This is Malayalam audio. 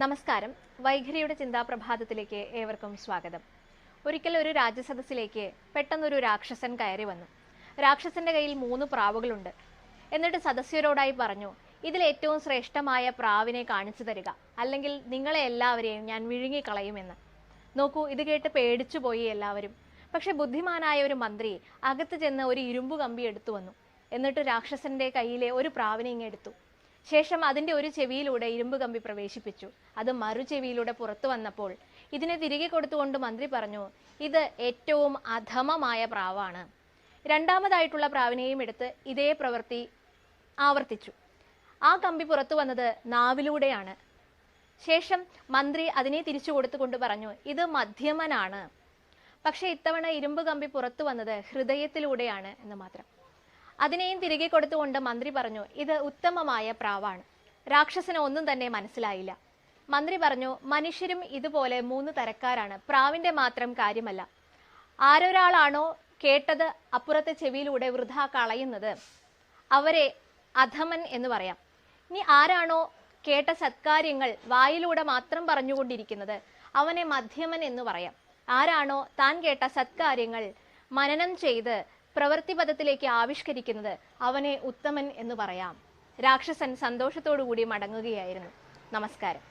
നമസ്കാരം. വൈഖരിയുടെ ചിന്താപ്രഭാതത്തിലേക്ക് ഏവർക്കും സ്വാഗതം. ഒരിക്കൽ ഒരു രാജസദസ്സിലേക്ക് പെട്ടെന്നൊരു രാക്ഷസൻ കയറി വന്നു. രാക്ഷസന്റെ കയ്യിൽ 3 പ്രാവുകളുണ്ട്. എന്നിട്ട് സദസ്യരോടായി പറഞ്ഞു, ഇതിൽ ഏറ്റവും ശ്രേഷ്ഠമായ പ്രാവിനെ കാണിച്ചു തരിക, അല്ലെങ്കിൽ നിങ്ങളെ എല്ലാവരെയും ഞാൻ വിഴുങ്ങിക്കളയുമെന്ന്. നോക്കൂ, ഇത് കേട്ട് പേടിച്ചുപോയി എല്ലാവരും. പക്ഷെ ബുദ്ധിമാനായ ഒരു മന്ത്രി അകത്ത് ചെന്ന് ഒരു ഇരുമ്പു കമ്പി എടുത്തു വന്നു. എന്നിട്ട് രാക്ഷസന്റെ കയ്യിലെ ഒരു പ്രാവിനെ ഇങ്ങെടുത്തു. ശേഷം അതിന്റെ ഒരു ചെവിയിലൂടെ ഇരുമ്പ് കമ്പി പ്രവേശിപ്പിച്ചു. അത് മറു ചെവിയിലൂടെ പുറത്തു വന്നപ്പോൾ ഇതിനെ തിരികെ കൊടുത്തുകൊണ്ട് മന്ത്രി പറഞ്ഞു, ഇത് ഏറ്റവും അധമമായ പ്രാവാണ്. രണ്ടാമതായിട്ടുള്ള പ്രാവിനെയും എടുത്ത് ഇതേ പ്രവൃത്തി ആവർത്തിച്ചു. ആ കമ്പി പുറത്തു വന്നത് നാവിലൂടെയാണ്. ശേഷം മന്ത്രി അതിനെ തിരിച്ചു കൊടുത്തുകൊണ്ട് പറഞ്ഞു, ഇത് മധ്യമനാണ്. പക്ഷെ ഇത്തവണ ഇരുമ്പ് കമ്പി പുറത്തു വന്നത് ഹൃദയത്തിലൂടെയാണ് എന്ന് മാത്രം. അതിനെയും തിരികെ കൊടുത്തുകൊണ്ട് മന്ത്രി പറഞ്ഞു, ഇത് ഉത്തമമായ പ്രാവാണ്. രാക്ഷസന് ഒന്നും തന്നെ മനസ്സിലായില്ല. മന്ത്രി പറഞ്ഞു, മനുഷ്യരും ഇതുപോലെ 3 തരക്കാരാണ്, പ്രാവിന്റെ മാത്രം കാര്യമല്ല. ആരൊരാളാണോ കേട്ടത് അപ്പുറത്തെ ചെവിയിലൂടെ വൃഥാ കളയുന്നത് അവരെ അധമൻ എന്ന് പറയാം. ഇനി ആരാണോ കേട്ട സത്കാര്യങ്ങൾ വായിലൂടെ മാത്രം പറഞ്ഞുകൊണ്ടിരിക്കുന്നത് അവനെ മധ്യമൻ എന്ന് പറയാം. ആരാണോ താൻ കേട്ട സത്കാര്യങ്ങൾ മനനം ചെയ്ത് പ്രവൃത്തിപഥത്തിലേക്ക് ആവിഷ്കരിക്കുന്നത് അവനെ ഉത്തമൻ എന്ന് പറയാം. രാക്ഷസൻ സന്തോഷത്തോടു കൂടി മടങ്ങുകയായിരുന്നു. നമസ്കാരം.